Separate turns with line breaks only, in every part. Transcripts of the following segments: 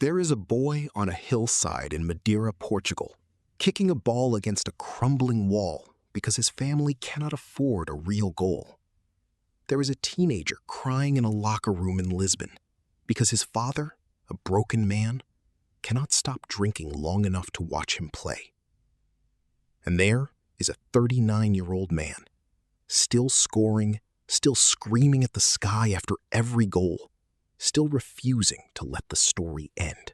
There is a boy on a hillside in Madeira, Portugal, kicking a ball against a crumbling wall because his family cannot afford a real goal. There is a teenager crying in a locker room in Lisbon because his father, a broken man, cannot stop drinking long enough to watch him play. And there is a 39-year-old man, still scoring, still screaming at the sky after every goal, still refusing to let the story end.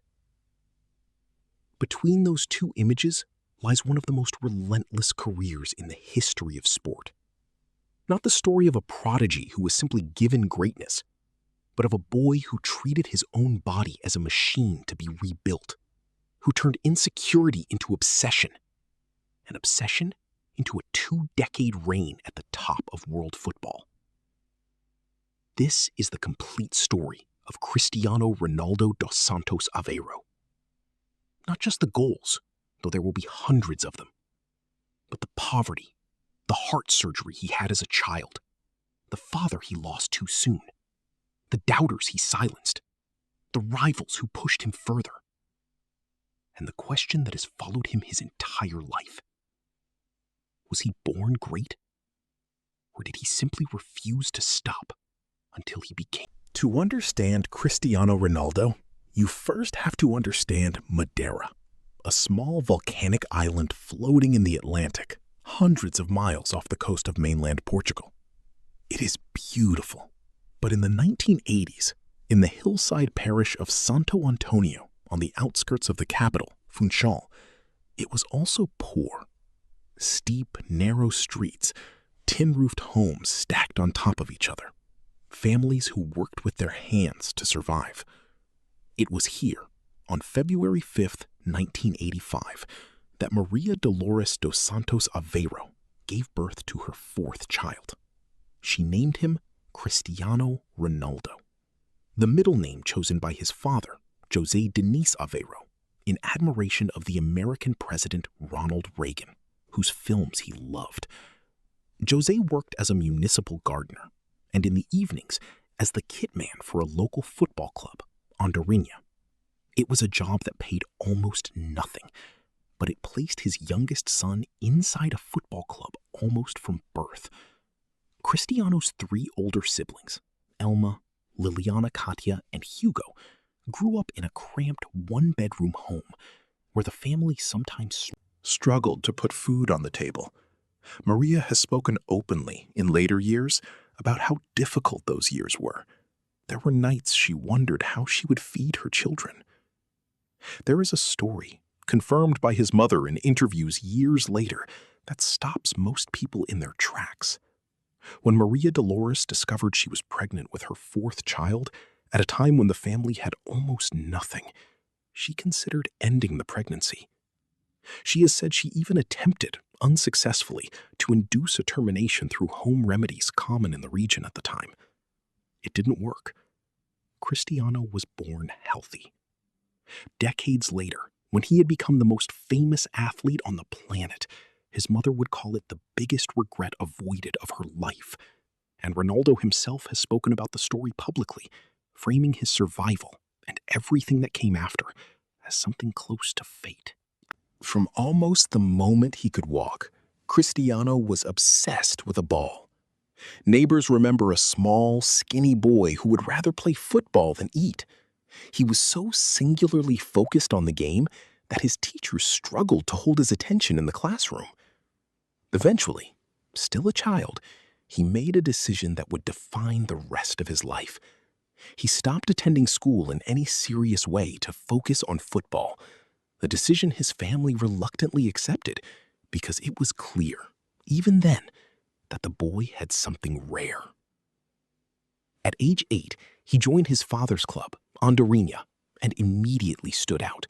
Between those two images lies one of the most relentless careers in the history of sport. Not the story of a prodigy who was simply given greatness, but of a boy who treated his own body as a machine to be rebuilt, who turned insecurity into obsession, and obsession into a 2-decade reign at the top of world football. This is the complete story of Cristiano Ronaldo dos Santos Aveiro. Not just the goals, though there will be hundreds of them, but the poverty, the heart surgery he had as a child, the father he lost too soon, the doubters he silenced, the rivals who pushed him further, and the question that has followed him his entire life. Was he born great? Or did he simply refuse to stop until he became?
To understand Cristiano Ronaldo, you first have to understand Madeira, a small volcanic island floating in the Atlantic, hundreds of miles off the coast of mainland Portugal. It is beautiful, but in the 1980s, in the hillside parish of Santo Antonio on the outskirts of the capital, Funchal, it was also poor. Steep, narrow streets, tin-roofed homes stacked on top of each other. Families who worked with their hands to survive. It was here, on February 5th, 1985, that Maria Dolores dos Santos Aveiro gave birth to her 4th child. She named him Cristiano Ronaldo, the middle name chosen by his father, José Diniz Aveiro, in admiration of the American President Ronald Reagan, whose films he loved. José worked as a municipal gardener, and in the evenings as the kit man for a local football club, Andorinha. It was a job that paid almost nothing, but it placed his youngest son inside a football club almost from birth. Cristiano's 3 older siblings, Elma, Liliana Katia, and Hugo, grew up in a cramped 1-bedroom home where the family sometimes struggled to put food on the table. Maria has spoken openly in later years about how difficult those years were. There were nights she wondered how she would feed her children. There is a story, confirmed by his mother in interviews years later, that stops most people in their tracks. When Maria Dolores discovered she was pregnant with her 4th child, at a time when the family had almost nothing, she considered ending the pregnancy. She has said she even attempted, unsuccessfully, to induce a termination through home remedies common in the region at the time. It didn't work. Cristiano was born healthy. Decades later, when he had become the most famous athlete on the planet, his mother would call it the biggest regret avoided of her life. And Ronaldo himself has spoken about the story publicly, framing his survival and everything that came after as something close to fate. From almost the moment he could walk, Cristiano was obsessed with a ball. Neighbors remember a small, skinny boy who would rather play football than eat. He was so singularly focused on the game that his teachers struggled to hold his attention in the classroom. Eventually, still a child, he made a decision that would define the rest of his life. He stopped attending school in any serious way to focus on football, a decision his family reluctantly accepted because it was clear, even then, that the boy had something rare. At age 8, he joined his father's club, Andorinha, and immediately stood out,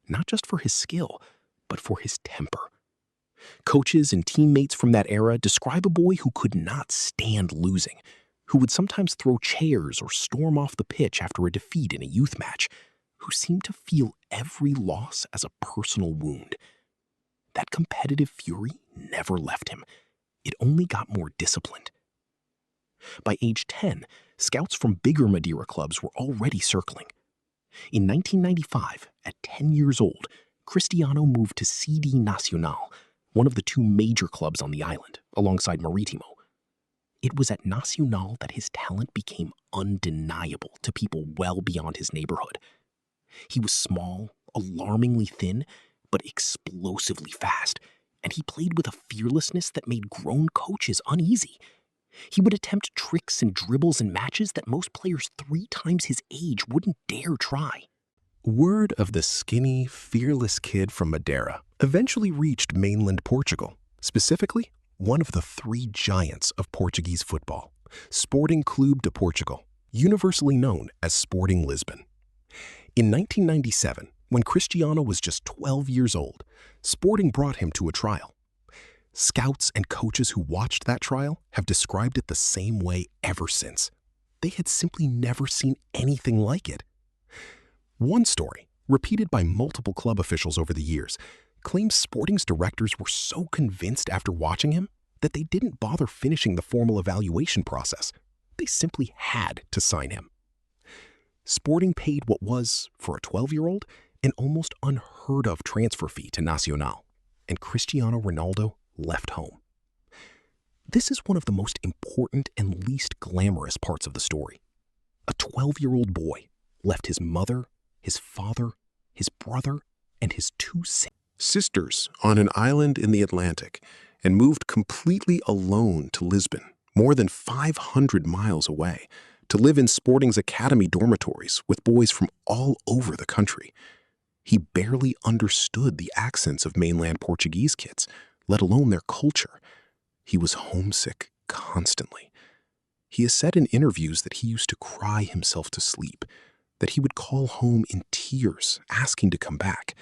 not just for his skill, but for his temper. Coaches and teammates from that era describe a boy who could not stand losing, who would sometimes throw chairs or storm off the pitch after a defeat in a youth match, who seemed to feel every loss as a personal wound. That competitive fury never left him. It only got more disciplined. By age 10, scouts from bigger Madeira clubs were already circling.
In 1995, at 10 years old, Cristiano moved to CD Nacional, one of the two major clubs on the island, alongside Maritimo. It was at Nacional that his talent became undeniable to people well beyond his neighborhood. He was small, alarmingly thin, but explosively fast, and he played with a fearlessness that made grown coaches uneasy. He would attempt tricks and dribbles in matches that most players 3 times his age wouldn't dare try.
Word of the skinny, fearless kid from Madeira eventually reached mainland Portugal, specifically one of the 3 giants of Portuguese football, Sporting Clube de Portugal, universally known as Sporting Lisbon. In 1997, when Cristiano was just 12 years old, Sporting brought him to a trial. Scouts and coaches who watched that trial have described it the same way ever since. They had simply never seen anything like it. One story, repeated by multiple club officials over the years, claims Sporting's directors were so convinced after watching him that they didn't bother finishing the formal evaluation process. They simply had to sign him. Sporting paid what was, for a 12-year-old, an almost unheard of transfer fee to Nacional, and Cristiano Ronaldo left home. This is one of the most important and least glamorous parts of the story. A 12-year-old boy left his mother, his father, his brother, and his 2 sisters on an island in the Atlantic and moved completely alone to Lisbon, more than 500 miles away, to live in Sporting's academy dormitories with boys from all over the country. He barely understood the accents of mainland Portuguese kids, let alone their culture. He was homesick constantly. He has said in interviews that he used to cry himself to sleep, that he would call home in tears asking to come back,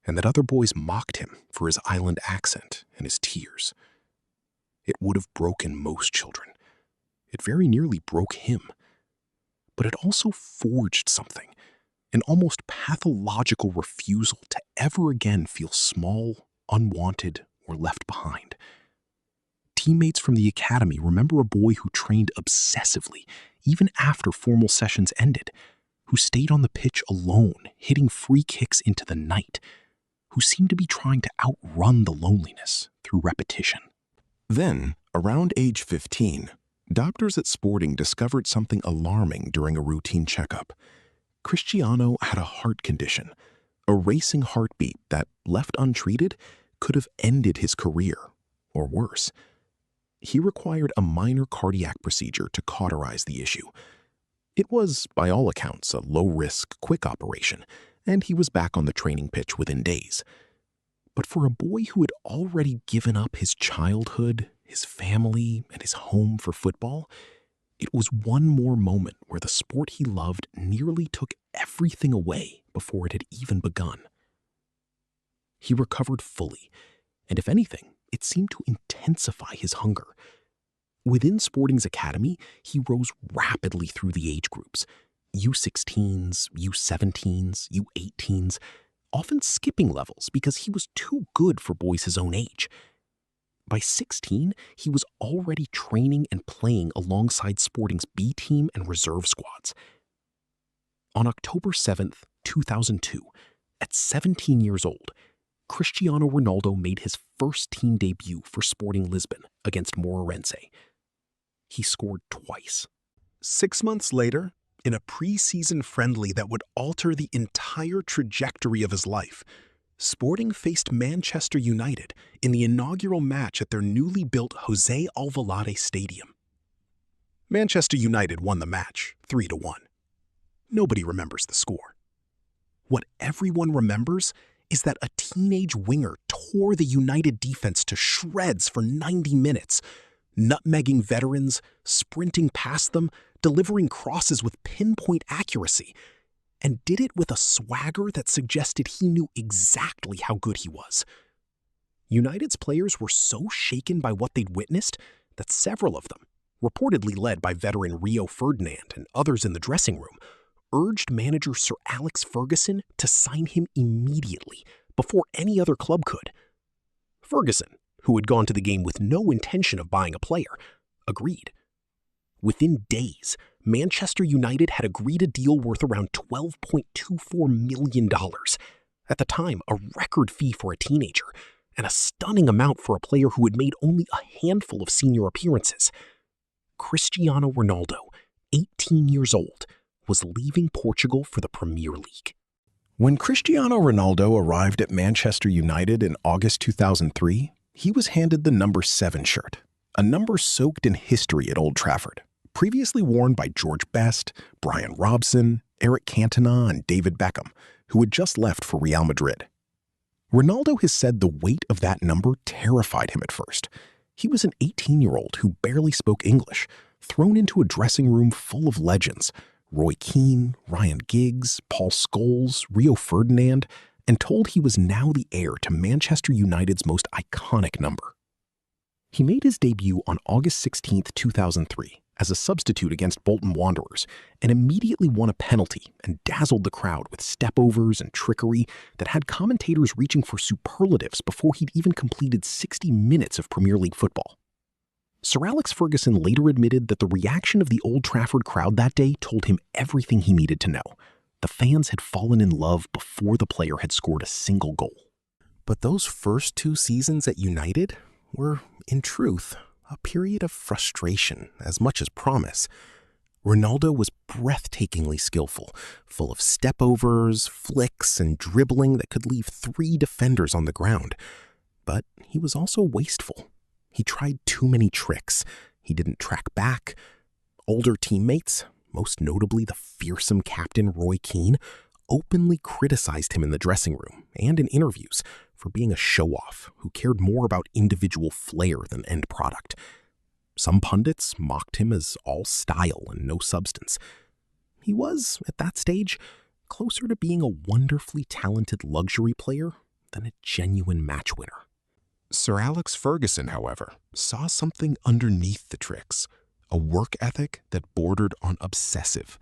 and that other boys mocked him for his island accent and his tears. It would have broken most children. It very nearly broke him. But it also forged something, an almost pathological refusal to ever again feel small, unwanted, or left behind. Teammates from the academy remember a boy who trained obsessively, even after formal sessions ended, who stayed on the pitch alone, hitting free kicks into the night, who seemed to be trying to outrun the loneliness through repetition. Then, around age 15, doctors at Sporting discovered something alarming during a routine checkup. Cristiano had a heart condition, a racing heartbeat that, left untreated, could have ended his career, or worse. He required a minor cardiac procedure to cauterize the issue. It was, by all accounts, a low-risk, quick operation, and he was back on the training pitch within days. But for a boy who had already given up his childhood, his family, and his home for football, it was one more moment where the sport he loved nearly took everything away before it had even begun. He recovered fully, and if anything, it seemed to intensify his hunger. Within Sporting's academy, he rose rapidly through the age groups, U16s, U17s, U18s, often skipping levels because he was too good for boys his own age. By 16, he was already training and playing alongside Sporting's B team and reserve squads. On October 7th, 2002, at 17 years old, Cristiano Ronaldo made his first team debut for Sporting Lisbon against Moreirense. He scored twice. 6 months later, in a pre-season friendly that would alter the entire trajectory of his life, Sporting faced Manchester United in the inaugural match at their newly built José Alvalade Stadium. Manchester United won the match, 3-1. Nobody remembers the score. What everyone remembers is that a teenage winger tore the United defense to shreds for 90 minutes, nutmegging veterans, sprinting past them, delivering crosses with pinpoint accuracy, and did it with a swagger that suggested he knew exactly how good he was. United's players were so shaken by what they'd witnessed that several of them, reportedly led by veteran Rio Ferdinand and others in the dressing room, urged manager Sir Alex Ferguson to sign him immediately, before any other club could. Ferguson, who had gone to the game with no intention of buying a player, agreed.
Within days, Manchester United had agreed a deal worth around $12.24 million. At the time, a record fee for a teenager, and a stunning amount for a player who had made only a handful of senior appearances. Cristiano Ronaldo, 18 years old, was leaving Portugal for the Premier League.
When Cristiano Ronaldo arrived at Manchester United in August 2003, he was handed the number 7 shirt, a number soaked in history at Old Trafford, previously worn by George Best, Brian Robson, Eric Cantona, and David Beckham, who had just left for Real Madrid. Ronaldo has said the weight of that number terrified him at first. He was an 18-year-old who barely spoke English, thrown into a dressing room full of legends, Roy Keane, Ryan Giggs, Paul Scholes, Rio Ferdinand, and told he was now the heir to Manchester United's most iconic number. He made his debut on August 16, 2003, as a substitute against Bolton Wanderers, and immediately won a penalty and dazzled the crowd with stepovers and trickery that had commentators reaching for superlatives before he'd even completed 60 minutes of Premier League football. Sir Alex Ferguson later admitted that the reaction of the Old Trafford crowd that day told him everything he needed to know. The fans had fallen in love before the player had scored a single goal. But those first 2 seasons at United were, in truth, a period of frustration as much as promise. Ronaldo was breathtakingly skillful, full of stepovers, flicks, and dribbling that could leave 3 defenders on the ground. But he was also wasteful. He tried too many tricks. He didn't track back. Older teammates, most notably the fearsome captain Roy Keane, openly criticized him in the dressing room and in interviews for being a show-off who cared more about individual flair than end product. Some pundits mocked him as all style and no substance. He was, at that stage, closer to being a wonderfully talented luxury player than a genuine match winner. Sir Alex Ferguson, however, saw something underneath the tricks, a work ethic that bordered on obsessive.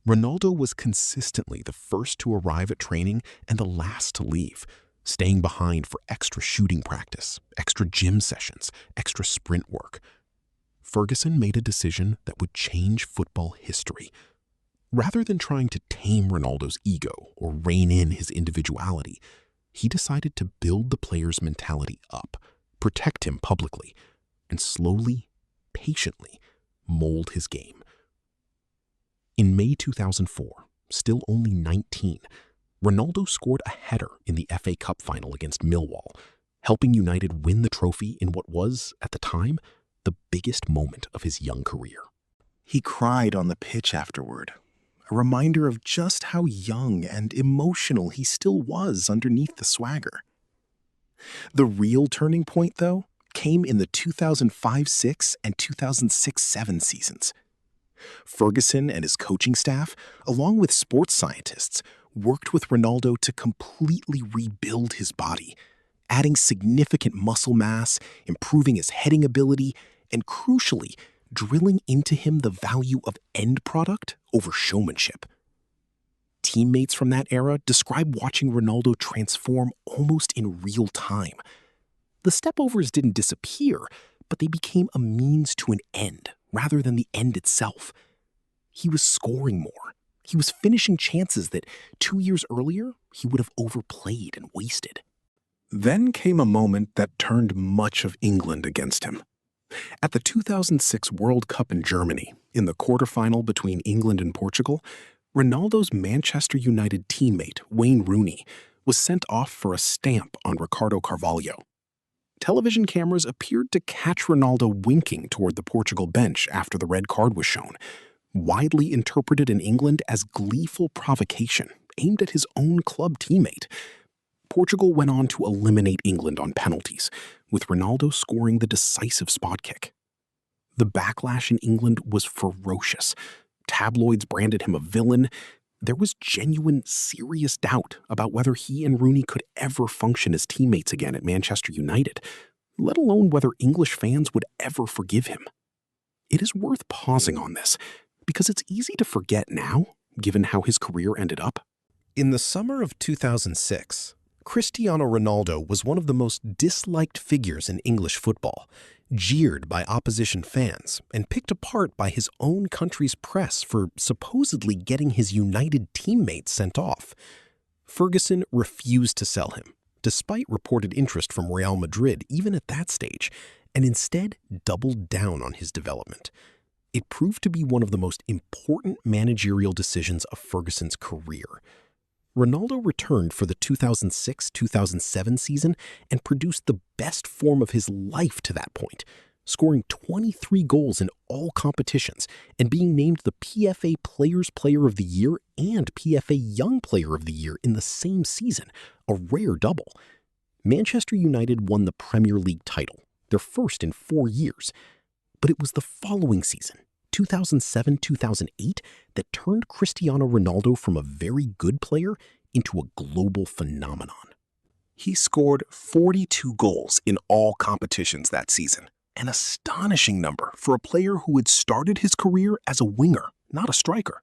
Ronaldo was consistently the first to arrive at training and the last to leave, staying behind for extra shooting practice, extra gym sessions, extra sprint work. Ferguson made a decision that would change football history. Rather than trying to tame Ronaldo's ego or rein in his individuality, he decided to build the player's mentality up, protect him publicly, and slowly, patiently mold his game. In May 2004, still only 19, Ronaldo scored a header in the FA Cup final against Millwall, helping United win the trophy in what was, at the time, the biggest moment of his young career. He cried on the pitch afterward, a reminder of just how young and emotional he still was underneath the swagger. The real turning point, though, came in the 2005-06 and 2006-07 seasons. Ferguson and his coaching staff, along with sports scientists, worked with Ronaldo to completely rebuild his body, adding significant muscle mass, improving his heading ability, and crucially, drilling into him the value of end product over showmanship. Teammates from that era describe watching Ronaldo transform almost in real time. The stepovers didn't disappear, but they became a means to an end rather than the end itself. He was scoring more. He was finishing chances that 2 years earlier he would have overplayed and wasted. Then came a moment that turned much of England against him. At the 2006 World Cup in Germany, in the quarterfinal between England and Portugal, Ronaldo's Manchester United teammate, Wayne Rooney, was sent off for a stamp on Ricardo Carvalho. Television cameras appeared to catch Ronaldo winking toward the Portugal bench after the red card was shown, widely interpreted in England as gleeful provocation aimed at his own club teammate. Portugal went on to eliminate England on penalties, with Ronaldo scoring the decisive spot kick. The backlash in England was ferocious. Tabloids branded him a villain. There was genuine, serious doubt about whether he and Rooney could ever function as teammates again at Manchester United, let alone whether English fans would ever forgive him. It is worth pausing on this, because it's easy to forget now, given how his career ended up. In the summer of 2006, Cristiano Ronaldo was one of the most disliked figures in English football,
jeered by opposition fans, and picked apart by his own country's press for supposedly getting his United teammates sent off. Ferguson refused to sell him, despite reported interest from Real Madrid even at that stage, and instead doubled down on his development. It proved to be one of the most important managerial decisions of Ferguson's career. Ronaldo returned for the 2006-2007 season and produced the best form of his life to that point, scoring 23 goals in all competitions and being named the PFA Players Player of the Year and PFA Young Player of the Year in the same season, a rare double. Manchester United won the Premier League title, their first in 4 years. But it was the following season, 2007-2008, that turned Cristiano Ronaldo from a very good player into a global phenomenon. He scored 42 goals in all competitions that season, an astonishing number for a player who had started his career as a winger, not a striker.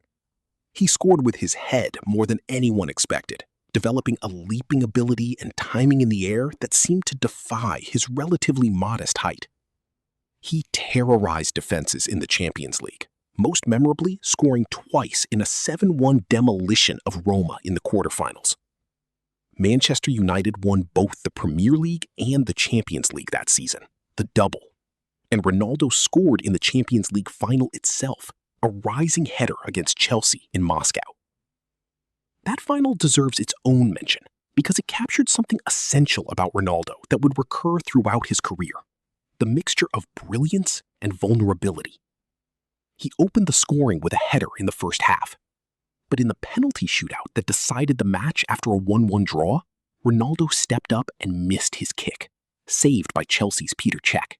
He scored with his head more than anyone expected, developing a leaping ability and timing in the air that seemed to defy his relatively modest height. He terrorized defenses in the Champions League, most memorably scoring twice in a 7-1 demolition of Roma in the quarterfinals. Manchester United won both the Premier League and the Champions League that season, the double. And Ronaldo scored in the Champions League final itself, a rising header against Chelsea in Moscow. That final deserves its own mention because it captured something essential about Ronaldo that would recur throughout his career: the mixture of brilliance and vulnerability. He opened the scoring with a header in the first half. But in the penalty shootout that decided the match after a 1-1 draw, Ronaldo stepped up and missed his kick, saved by Chelsea's Peter Cech.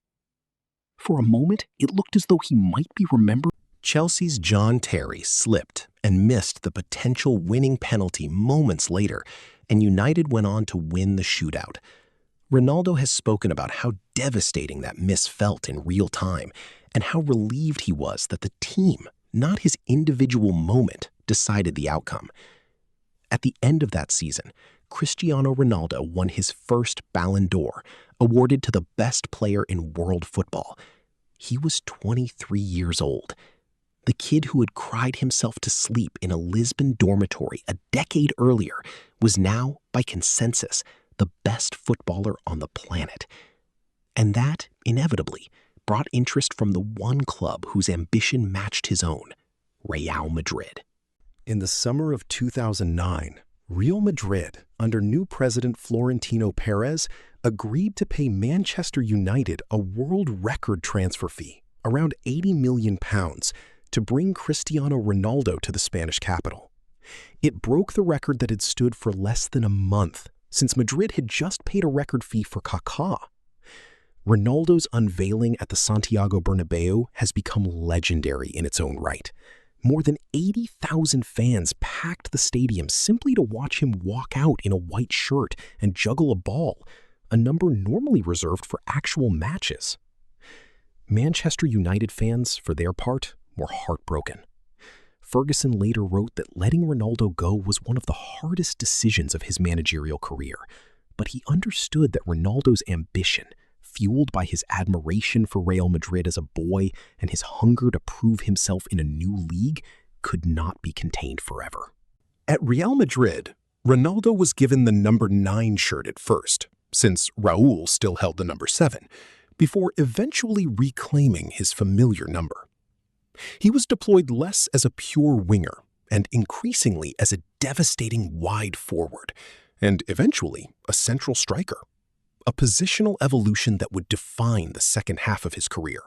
For a moment, it looked as though he might be remembered. Chelsea's John Terry slipped and missed the potential winning penalty moments later, and United went on to win the shootout. Ronaldo has spoken about how devastating that miss felt in real time, and how relieved he was that the team, not his individual moment, decided the outcome. At the end of that season, Cristiano Ronaldo won his first Ballon d'Or, awarded to the best player in world football. He was 23 years old. The kid who had cried himself to sleep in a Lisbon dormitory a decade earlier was now, by consensus, the best footballer on the planet. And that, inevitably, brought interest from the one club whose ambition matched his own, Real Madrid. In the summer of 2009, Real Madrid, under new president Florentino Perez, agreed to pay Manchester United a world record transfer fee, around £80 million, to bring Cristiano Ronaldo to the Spanish capital. It broke the record that had stood for less than a month, since Madrid had just paid a record fee for Kaká. Ronaldo's unveiling at the Santiago Bernabeu has become legendary in its own right. More than 80,000 fans packed the stadium simply to watch him walk out in a white shirt and juggle a ball, a number normally reserved for actual matches. Manchester United fans, for their part, were heartbroken. Ferguson later wrote that letting Ronaldo go was one of the hardest decisions of his managerial career, but he understood that Ronaldo's ambition, fueled by his admiration for Real Madrid as a boy and his hunger to prove himself in a new league, could not be contained forever. At Real Madrid, Ronaldo was given the number 9 shirt at first, since Raúl still held the number 7, before eventually reclaiming his familiar number. He was deployed less as a pure winger and increasingly as a devastating wide forward, and eventually a central striker, a positional evolution that would define the second half of his career.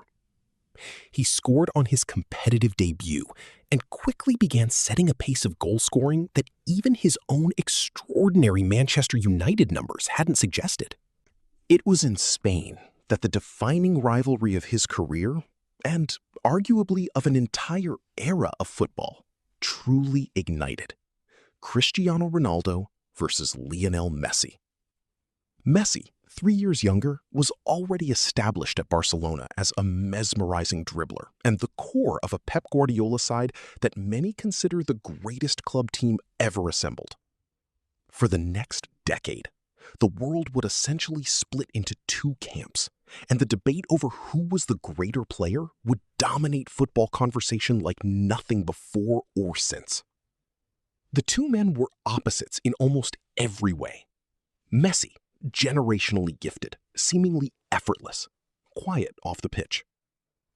He scored on his competitive debut and quickly began setting a pace of goal scoring that even his own extraordinary Manchester United numbers hadn't suggested. It was in Spain that the defining rivalry of his career, and arguably of an entire era of football, truly ignited. Cristiano Ronaldo versus Lionel Messi. Messi, 3 years younger, was already established at Barcelona as a mesmerizing dribbler and the core of a Pep Guardiola side that many consider the greatest club team ever assembled. For the next decade, the world would essentially split into two camps, and the debate over who was the greater player would dominate football conversation like nothing before or since. The two men were opposites in almost every way. Messi, generationally gifted, seemingly effortless, quiet off the pitch.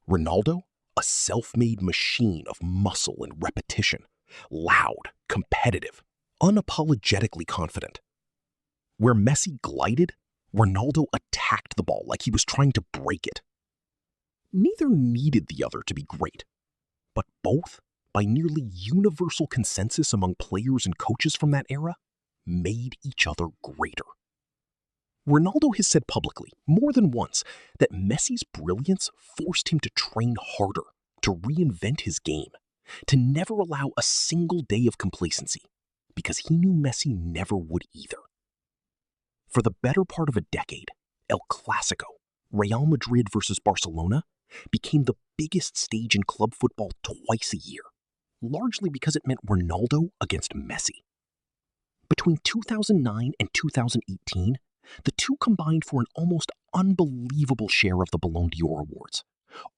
Ronaldo, a self-made machine of muscle and repetition, loud, competitive, unapologetically confident. Where Messi glided, Ronaldo attacked the ball like he was trying to break it. Neither needed the other to be great, but both, by nearly universal consensus among players and coaches from that era, made each other greater. Ronaldo has said publicly, more than once, that Messi's brilliance forced him to train harder, to reinvent his game, to never allow a single day of complacency, because he knew Messi never would either. For the better part of a decade, El Clasico, Real Madrid versus Barcelona, became the biggest stage in club football twice a year, largely because it meant Ronaldo against Messi. Between 2009 and 2018, the two combined for an almost unbelievable share of the Ballon d'Or awards,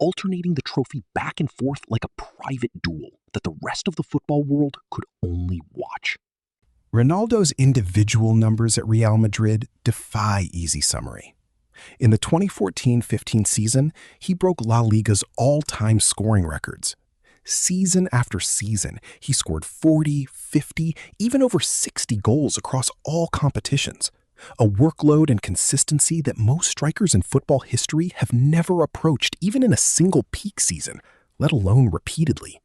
alternating the trophy back and forth like a private duel that the rest of the football world could only watch.
Ronaldo's individual numbers at Real Madrid defy easy summary. In the 2014-15 season, he broke La Liga's all-time scoring records. Season after season, he scored 40, 50, even over 60 goals across all competitions, a workload and consistency that most strikers in football history have never approached even in a single peak season, let alone repeatedly.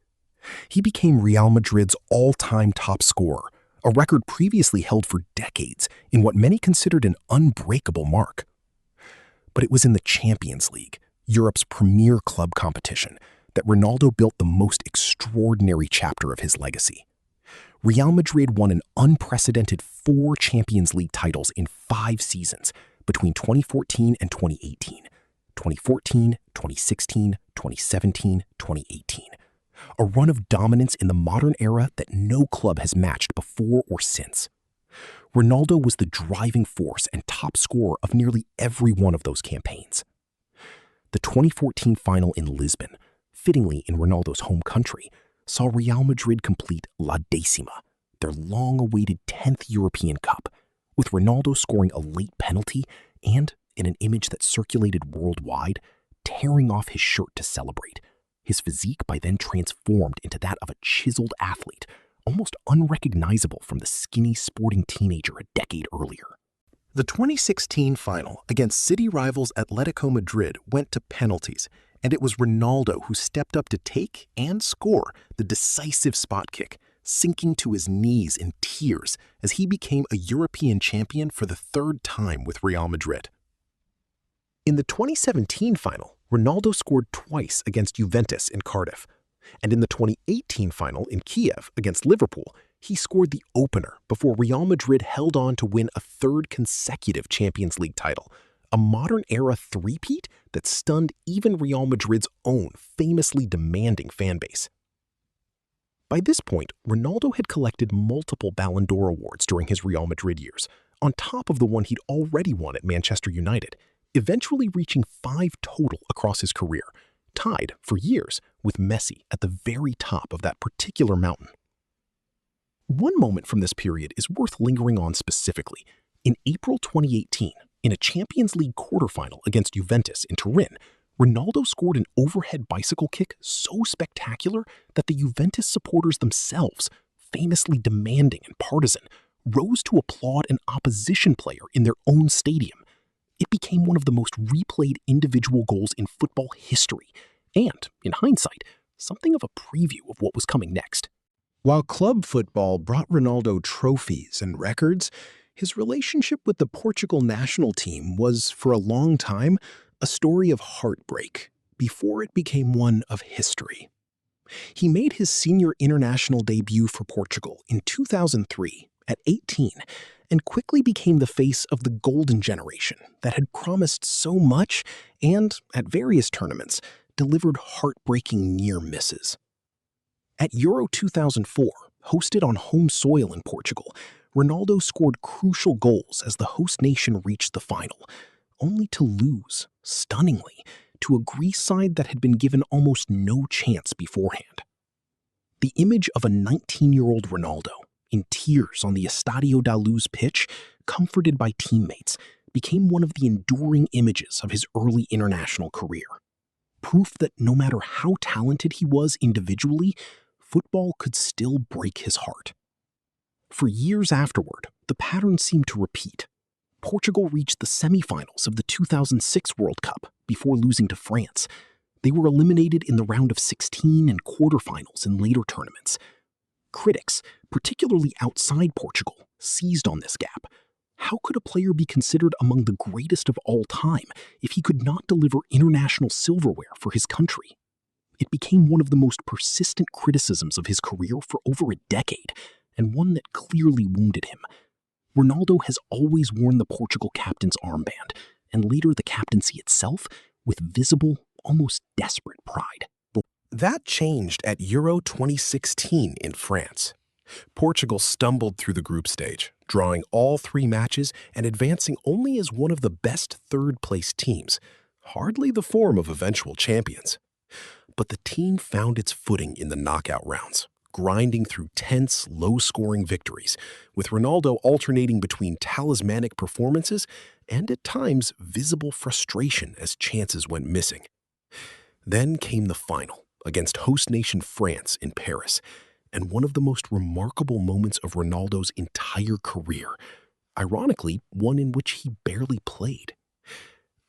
He became Real Madrid's all-time top scorer, a record previously held for decades in what many considered an unbreakable mark. But it was in the Champions League, Europe's premier club competition, that Ronaldo built the most extraordinary chapter of his legacy. Real Madrid won an unprecedented 4 Champions League titles in 5 seasons between 2014 and 2018, 2014, 2016, 2017, 2018. A run of dominance in the modern era that no club has matched before or since. Ronaldo was the driving force and top scorer of nearly every one of those campaigns. The 2014 final in Lisbon, fittingly in Ronaldo's home country, saw Real Madrid complete La Décima, their long-awaited 10th European Cup, with Ronaldo scoring a late penalty and, in an image that circulated worldwide, tearing off his shirt to celebrate, his physique by then transformed into that of a chiseled athlete, almost unrecognizable from the skinny sporting teenager a decade earlier. The 2016 final against city rivals Atletico Madrid went to penalties, and it was Ronaldo who stepped up to take and score the decisive spot kick, sinking to his knees in tears as he became a European champion for the 3rd time with Real Madrid. In the 2017 final, Ronaldo scored twice against Juventus in Cardiff, and in the 2018 final in Kiev against Liverpool, he scored the opener before Real Madrid held on to win a 3rd consecutive Champions League title, a modern-era three-peat that stunned even Real Madrid's own famously demanding fanbase. By this point, Ronaldo had collected multiple Ballon d'Or awards during his Real Madrid years, on top of the one he'd already won at Manchester United, eventually reaching 5 total across his career, tied for years with Messi at the very top of that particular mountain. One moment from this period is worth lingering on specifically. In April 2018, in a Champions League quarterfinal against Juventus in Turin, Ronaldo scored an overhead bicycle kick so spectacular that the Juventus supporters themselves, famously demanding and partisan, rose to applaud an opposition player in their own stadium. It became one of the most replayed individual goals in football history, and, in hindsight, something of a preview of what was coming next. While club football brought Ronaldo trophies and records, his relationship with the Portugal national team was, for a long time, a story of heartbreak before it became one of history. He made his senior international debut for Portugal in 2003 at 18 and quickly became the face of the golden generation that had promised so much and, at various tournaments, delivered heartbreaking near misses. At Euro 2004, hosted on home soil in Portugal, Ronaldo scored crucial goals as the host nation reached the final, only to lose
stunningly, to a Greece side that had been given almost no chance beforehand. The image of a 19-year-old Ronaldo, in tears on the Estadio da Luz pitch, comforted by teammates, became one of the enduring images of his early international career. Proof that no matter how talented he was individually, football could still break his heart. For years afterward, the pattern seemed to repeat. Portugal reached the semifinals of the 2006 World Cup before losing to France. They were eliminated in the round of 16 and quarterfinals in later tournaments. Critics, particularly outside Portugal, seized on this gap. How could a player be considered among the greatest of all time if he could not deliver international silverware for his country? It became one of the most persistent criticisms of his career for over a decade, and one that clearly wounded him. Ronaldo has always worn the Portugal captain's armband, and later the captaincy itself, with visible, almost desperate pride.
That changed at Euro 2016 in France. Portugal stumbled through the group stage, drawing all 3 matches and advancing only as one of the best third-place teams, hardly the form of eventual champions. But the team found its footing in the knockout rounds, grinding through tense, low-scoring victories, with Ronaldo alternating between talismanic performances and at times visible frustration as chances went missing. Then came the final against host nation France in Paris, and one of the most remarkable moments of Ronaldo's entire career, ironically, one in which he barely played.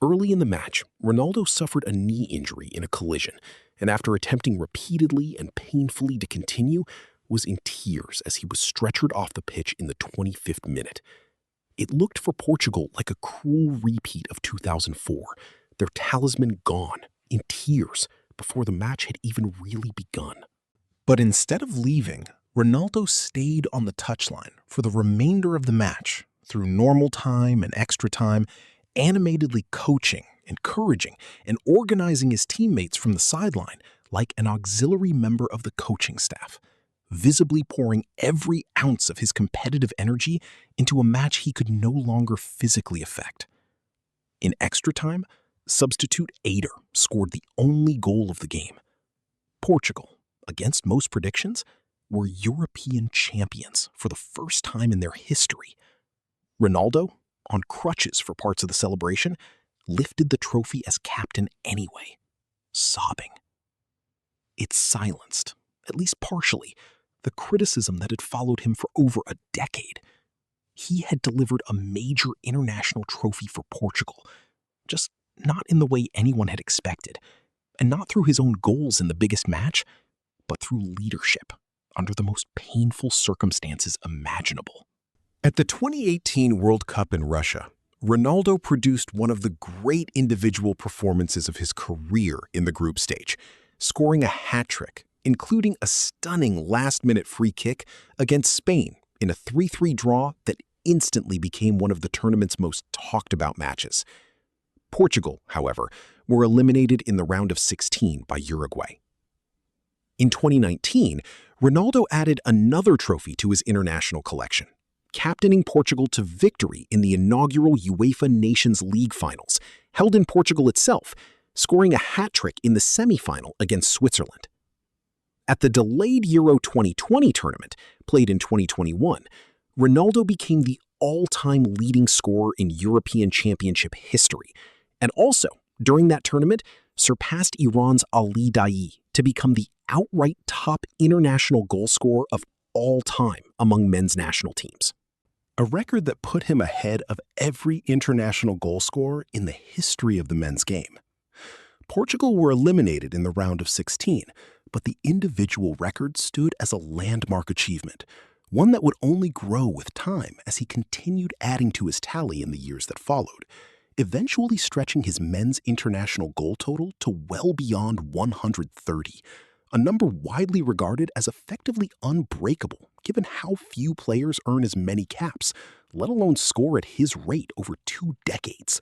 Early in the match, Ronaldo suffered a knee injury in a collision, and after attempting repeatedly and painfully to continue, was in tears as he was stretchered off the pitch in the 25th minute. It looked for Portugal like a cruel repeat of 2004, their talisman gone, in tears, before the match had even really begun.
But instead of leaving, Ronaldo stayed on the touchline for the remainder of the match, through normal time and extra time, animatedly coaching, encouraging, and organizing his teammates from the sideline like an auxiliary member of the coaching staff, visibly pouring every ounce of his competitive energy into a match he could no longer physically affect. In extra time, substitute Ader scored the only goal of the game. Portugal, against most predictions, were European champions for the first time in their history. Ronaldo, on crutches for parts of the celebration, lifted the trophy as captain anyway, sobbing. It silenced, at least partially, the criticism that had followed him for over a decade. He had delivered a major international trophy for Portugal, just not in the way anyone had expected, and not through his own goals in the biggest match, but through leadership under the most painful circumstances imaginable.
At the 2018 World Cup in Russia, Ronaldo produced one of the great individual performances of his career in the group stage, scoring a hat-trick, including a stunning last-minute free kick against Spain in a 3-3 draw that instantly became one of the tournament's most talked-about matches. Portugal, however, were eliminated in the round of 16 by Uruguay. In 2019, Ronaldo added another trophy to his international collection, captaining Portugal to victory in the inaugural UEFA Nations League finals, held in Portugal itself, scoring a hat-trick in the semi-final against Switzerland. At the delayed Euro 2020 tournament, played in 2021, Ronaldo became the all-time leading scorer in European Championship history, and also, during that tournament, surpassed Iran's Ali Daei to become the outright top international goal scorer of all time among men's national teams. A record that put him ahead of every international goal scorer in the history of the men's game. Portugal were eliminated in the round of 16, but the individual record stood as a landmark achievement, one that would only grow with time as he continued adding to his tally in the years that followed, eventually stretching his men's international goal total to well beyond 130, a number widely regarded as effectively unbreakable given how few players earn as many caps, let alone score at his rate over 2 decades.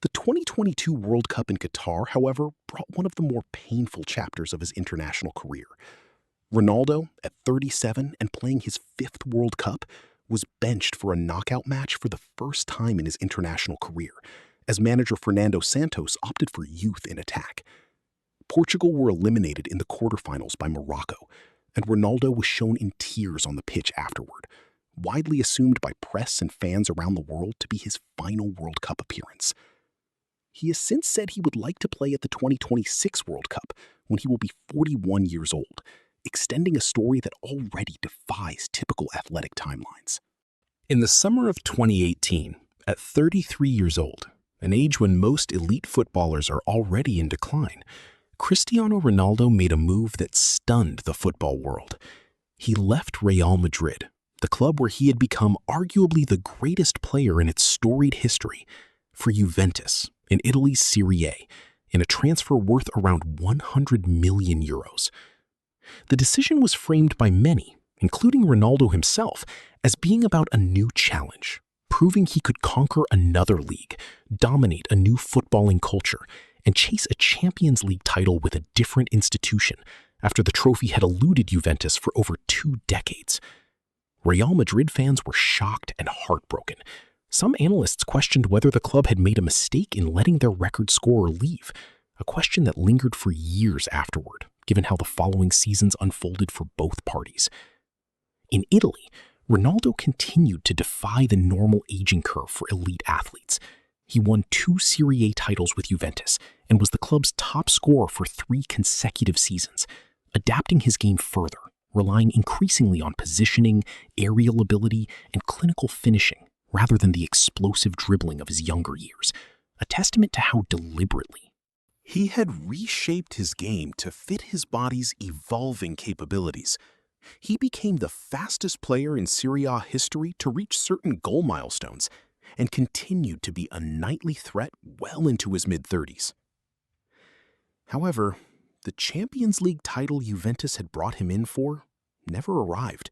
The 2022 World Cup in Qatar, however, brought one of the more painful chapters of his international career. Ronaldo, at 37 and playing his 5th World Cup, was benched for a knockout match for the first time in his international career,
as manager Fernando Santos opted for youth in attack. Portugal were eliminated in the quarterfinals by Morocco, and Ronaldo was shown in tears on the pitch afterward, widely assumed by press and fans around the world to be his final World Cup appearance. He has since said he would like to play at the 2026 World Cup when he will be 41 years old, extending a story that already defies typical athletic timelines.
In the summer of 2018, at 33 years old, an age when most elite footballers are already in decline, Cristiano Ronaldo made a move that stunned the football world. He left Real Madrid, the club where he had become arguably the greatest player in its storied history, for Juventus in Italy's Serie A, in a transfer worth around 100 million euros. The decision was framed by many, including Ronaldo himself, as being about a new challenge, proving he could conquer another league, dominate a new footballing culture, and chase a Champions League title with a different institution after the trophy had eluded Juventus for over 2 decades. Real Madrid fans were shocked and heartbroken. Some analysts questioned whether the club had made a mistake in letting their record scorer leave, a question that lingered for years afterward, given how the following seasons unfolded for both parties. In Italy, Ronaldo continued to defy the normal aging curve for elite athletes. He won 2 Serie A titles with Juventus and was the club's top scorer for 3 consecutive seasons, adapting his game further, relying increasingly on positioning, aerial ability, and clinical finishing, rather than the explosive dribbling of his younger years, a testament to how deliberately
He had reshaped his game to fit his body's evolving capabilities. He became the fastest player in Serie A history to reach certain goal milestones and continued to be a nightly threat well into his mid-30s. However, the Champions League title Juventus had brought him in for never arrived.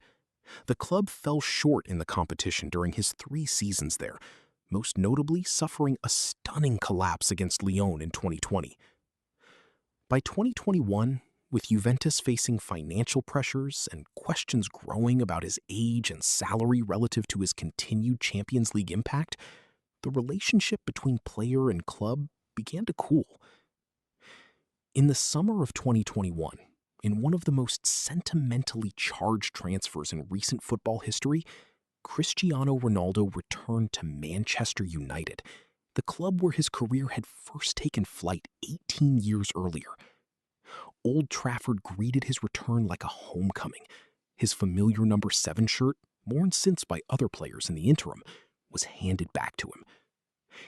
The club fell short in the competition during his 3 seasons there, most notably suffering a stunning collapse against Lyon in 2020. By 2021, with Juventus facing financial pressures and questions growing about his age and salary relative to his continued Champions League impact, the relationship between player and club began to cool. In the summer of 2021, in one of the most sentimentally charged transfers in recent football history, Cristiano Ronaldo returned to Manchester United, the club where his career had first taken flight 18 years earlier. Old Trafford greeted his return like a homecoming. His familiar number 7 shirt, worn since by other players in the interim, was handed back to him.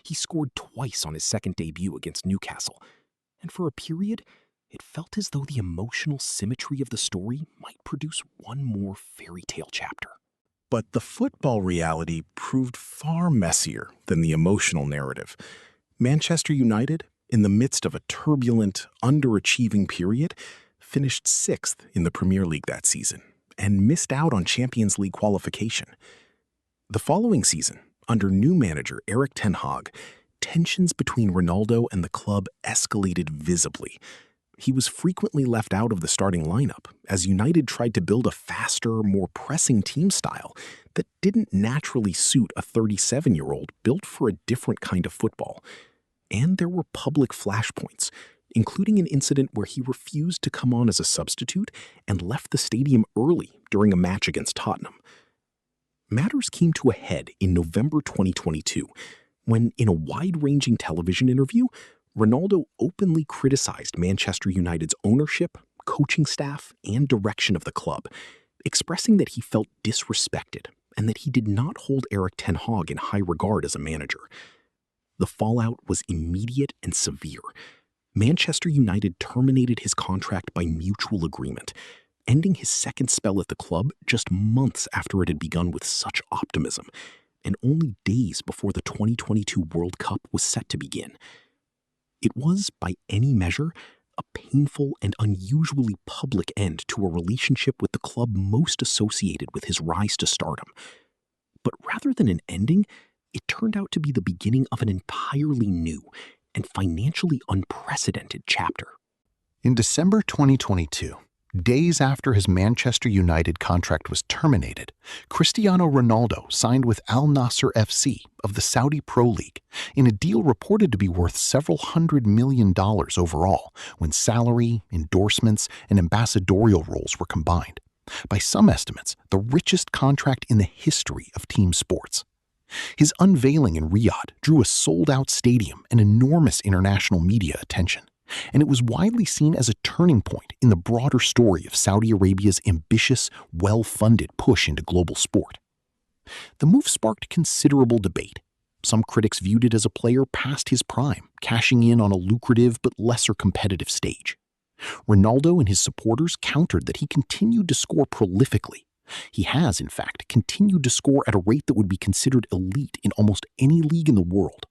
He scored twice on his second debut against Newcastle, and for a period, it felt as though the emotional symmetry of the story might produce one more fairy tale chapter.
But the football reality proved far messier than the emotional narrative. Manchester United, in the midst of a turbulent, underachieving period, finished 6th in the Premier League that season and missed out on Champions League qualification. The following season, under new manager Erik ten Hag, tensions between Ronaldo and the club escalated visibly. He was frequently left out of the starting lineup as United tried to build a faster, more pressing team style that didn't naturally suit a 37-year-old built for a different kind of football. And there were public flashpoints, including an incident where he refused to come on as a substitute and left the stadium early during a match against Tottenham. Matters came to a head in November 2022 when, in a wide-ranging television interview, Ronaldo openly criticized Manchester United's ownership, coaching staff, and direction of the club, expressing that he felt disrespected and that he did not hold Erik ten Hag in high regard as a manager. The fallout was immediate and severe. Manchester United terminated his contract by mutual agreement, ending his second spell at the club just months after it had begun with such optimism, and only days before the 2022 World Cup was set to begin. It was, by any measure, a painful and unusually public end to a relationship with the club most associated with his rise to stardom. But rather than an ending, it turned out to be the beginning of an entirely new and financially unprecedented chapter.
In December 2022,
Days after his Manchester United contract was terminated, Cristiano Ronaldo signed with Al Nassr FC of the Saudi Pro League in a deal reported to be worth several $100 million overall when salary, endorsements, and ambassadorial roles were combined. By some estimates, the richest contract in the history of team sports. His unveiling in Riyadh drew a sold-out stadium and enormous international media attention, and it was widely seen as a turning point in the broader story of Saudi Arabia's ambitious, well-funded push into global sport. The move sparked considerable debate. Some critics viewed it as a player past his prime, cashing in on a lucrative but lesser competitive stage. Ronaldo and his supporters countered that he continued to score prolifically. He has, in fact, continued to score at a rate that would be considered elite in almost any league in the world,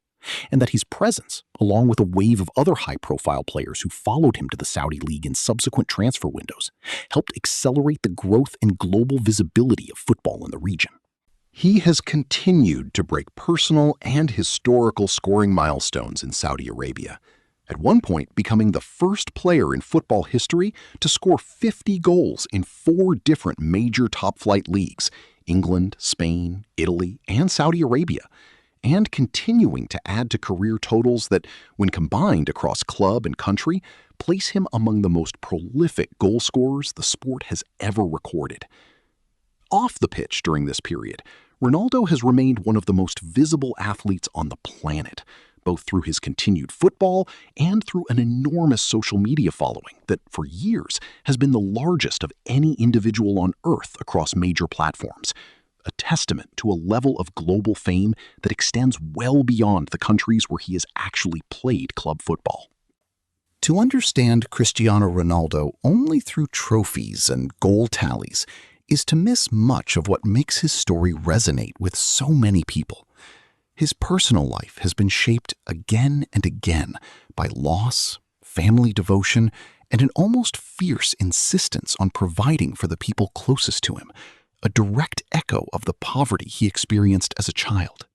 and that his presence, along with a wave of other high-profile players who followed him to the Saudi League in subsequent transfer windows, helped accelerate the growth and global visibility of football in the region. He has continued to break personal and historical scoring milestones in Saudi Arabia, at one point becoming the first player in football history to score 50 goals in 4 different major top-flight leagues, England, Spain, Italy, and Saudi Arabia, and continuing to add to career totals that, when combined across club and country, place him among the most prolific goal scorers the sport has ever recorded. Off the pitch during this period, Ronaldo has remained one of the most visible athletes on the planet, both through his continued football and through an enormous social media following that, for years, has been the largest of any individual on Earth across major platforms, a testament to a level of global fame that extends well beyond the countries where he has actually played club football. To understand Cristiano Ronaldo only through trophies and goal tallies is to miss much of what makes his story resonate with so many people. His personal life has been shaped again and again by loss, family devotion, and an almost fierce insistence on providing for the people closest to him, a direct echo of the poverty he experienced as a child.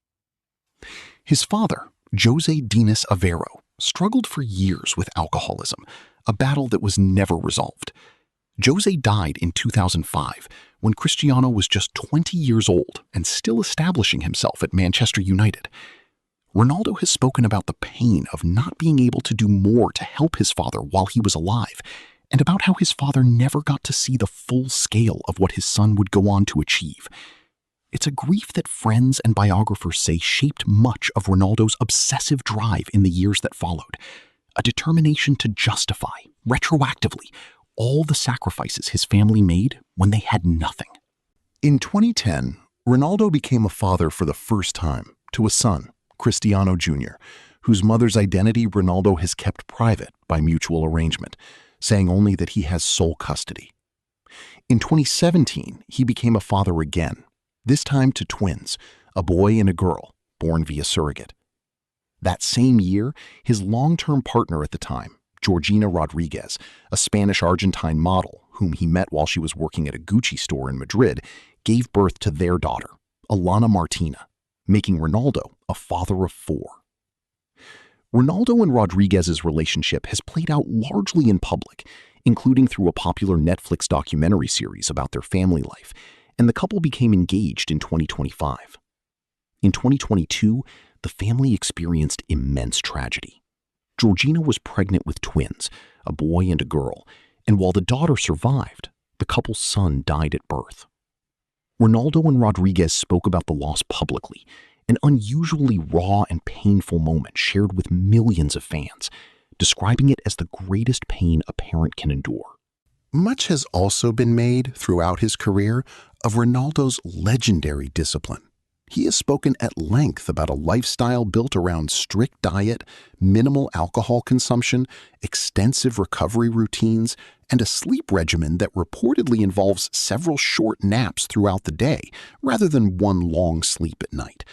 His father, José Dinis Aveiro, struggled for years with alcoholism, a battle that was never resolved. José died in 2005 when Cristiano was just 20 years old and still establishing himself at Manchester United. Ronaldo has spoken about the pain of not being able to do more to help his father while he was alive, and about how his father never got to see the full scale of what his son would go on to achieve. It's a grief that friends and biographers say shaped much of Ronaldo's obsessive drive in the years that followed, a determination to justify, retroactively, all the sacrifices his family made when they had nothing. In 2010, Ronaldo became a father for the first time to a son, Cristiano Jr., whose mother's identity Ronaldo has kept private by mutual arrangement, saying only that he has sole custody. In 2017, he became a father again, this time to twins, a boy and a girl, born via surrogate. That same year, his long-term partner at the time, Georgina Rodriguez, a Spanish-Argentine model whom he met while she was working at a Gucci store in Madrid, gave birth to their daughter, Alana Martina, making Ronaldo a father of 4. Ronaldo and Rodriguez's relationship has played out largely in public, including through a popular Netflix documentary series about their family life, and the couple became engaged in 2025. In 2022, the family experienced immense tragedy. Georgina was pregnant with twins, a boy and a girl, and while the daughter survived, the couple's son died at birth. Ronaldo and Rodriguez spoke about the loss publicly, an unusually raw and painful moment shared with millions of fans, describing it as the greatest pain a parent can endure. Much has also been made throughout his career of Ronaldo's legendary discipline. He has spoken at length about a lifestyle built around strict diet, minimal alcohol consumption, extensive recovery routines, and a sleep regimen that reportedly involves several short naps throughout the day, rather than one long sleep at night,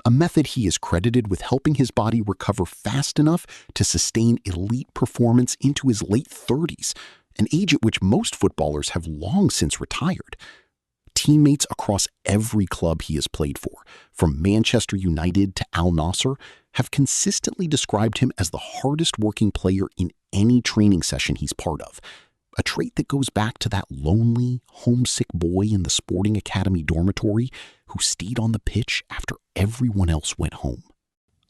a method he is credited with helping his body recover fast enough to sustain elite performance into his late 30s, an age at which most footballers have long since retired. Teammates across every club he has played for, from Manchester United to Al Nassr, have consistently described him as the hardest working player in any training session he's part of,
a trait that goes back to that lonely, homesick boy in the sporting academy dormitory who stayed on the pitch after everyone else went home.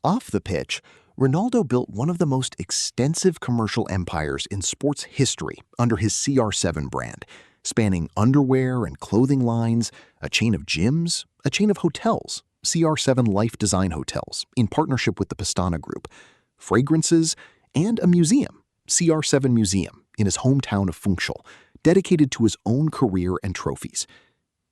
Off the pitch, Ronaldo built one of the most extensive commercial empires in sports history under his CR7 brand, spanning underwear and clothing lines, a chain of gyms, a chain of hotels, CR7 Life Design Hotels, in partnership with the Pastana Group, fragrances, and a museum, CR7 Museum, in his hometown of Funchal, dedicated to his own career and trophies.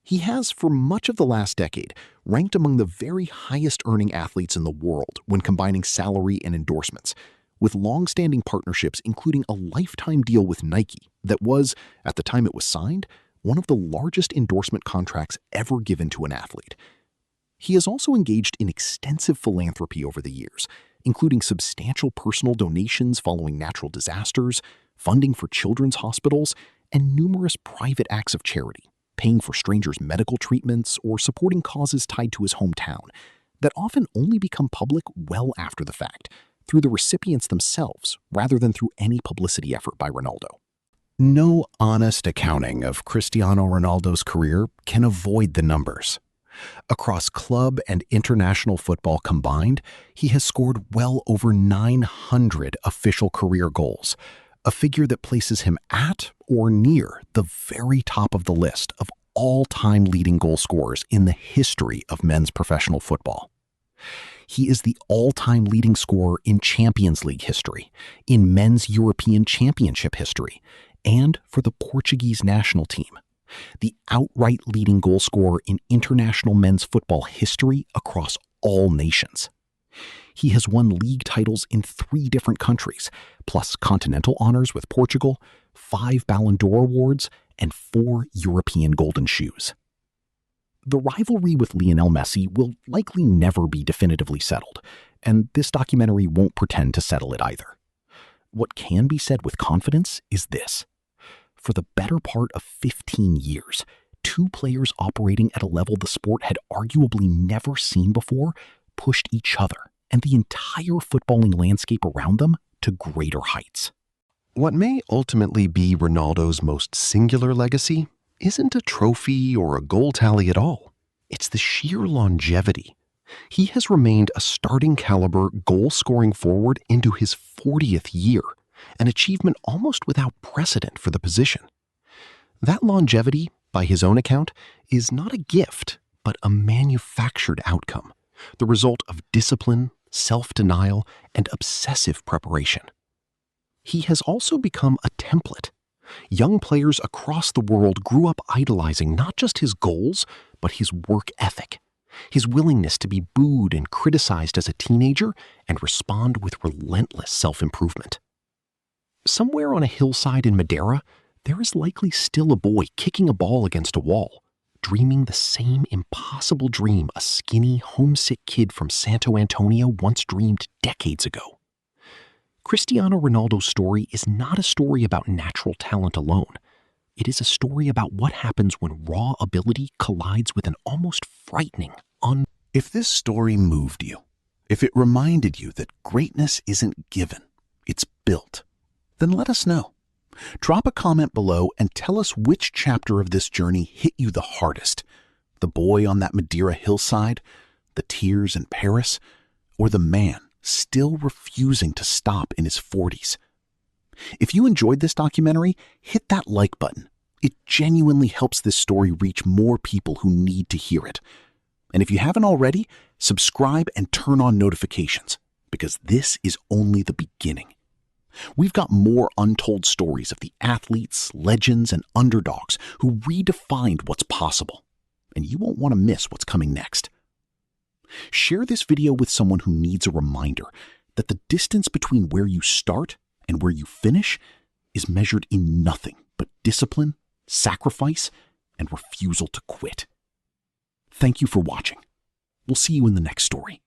He has, for much of the last decade, ranked among the very highest-earning athletes in the world when combining salary and endorsements, with long-standing partnerships including a lifetime deal with Nike that was, at the time it was signed, one of the largest endorsement contracts ever given to an athlete. He has also engaged in extensive philanthropy over the years, including substantial personal donations following natural disasters, funding for children's hospitals, and numerous private acts of charity, paying for strangers' medical treatments or supporting causes tied to his hometown that often only become public well after the fact, through the recipients themselves rather than through any publicity effort by Ronaldo.
No honest accounting of Cristiano Ronaldo's career can avoid the numbers. Across club and international football combined, he has scored well over 900 official career goals, a figure that places him at or near the very top of the list of all-time leading goal scorers in the history of men's professional football. He is the all-time leading scorer in Champions League history, in men's European Championship history, and for the Portuguese national team, the outright leading goal scorer in international men's football history across all nations. He has won league titles in 3 different countries, plus continental honors with Portugal, 5 Ballon d'Or awards, and 4 European Golden Shoes. The rivalry with Lionel Messi will likely never be definitively settled, and this documentary won't pretend to settle it either. What can be said with confidence is this. For the better part of 15 years, 2 players operating at a level the sport had arguably never seen before pushed each other and the entire footballing landscape around them to greater heights.
What may ultimately be Ronaldo's most singular legacy isn't a trophy or a goal tally at all. It's the sheer longevity. He has remained a starting caliber goal-scoring forward into his 40th year, an achievement almost without precedent for the position. That longevity, by his own account, is not a gift, but a manufactured outcome, the result of discipline, self-denial, and obsessive preparation. He has also become a template. Young players across the world grew up idolizing not just his goals, but his work ethic, his willingness to be booed and criticized as a teenager and respond with relentless self-improvement. Somewhere on a hillside in Madeira, there is likely still a boy kicking a ball against a wall, dreaming the same impossible dream a skinny, homesick kid from Santo Antonio once dreamed decades ago. Cristiano Ronaldo's story is not a story about natural talent alone. It is a story about what happens when raw ability collides with an almost frightening
If this story moved you, if it reminded you that greatness isn't given, it's built, then let us know. Drop a comment below and tell us which chapter of this journey hit you the hardest. The boy on that Madeira hillside, the tears in Paris, or the man still refusing to stop in his 40s. If you enjoyed this documentary, hit that like button. It genuinely helps this story reach more people who need to hear it. And if you haven't already, subscribe and turn on notifications, because this is only the beginning. We've got more untold stories of the athletes, legends, and underdogs who redefined what's possible, and you won't want to miss what's coming next. Share this video with someone who needs a reminder that the distance between where you start and where you finish is measured in nothing but discipline, sacrifice, and refusal to quit. Thank you for watching. We'll see you in the next story.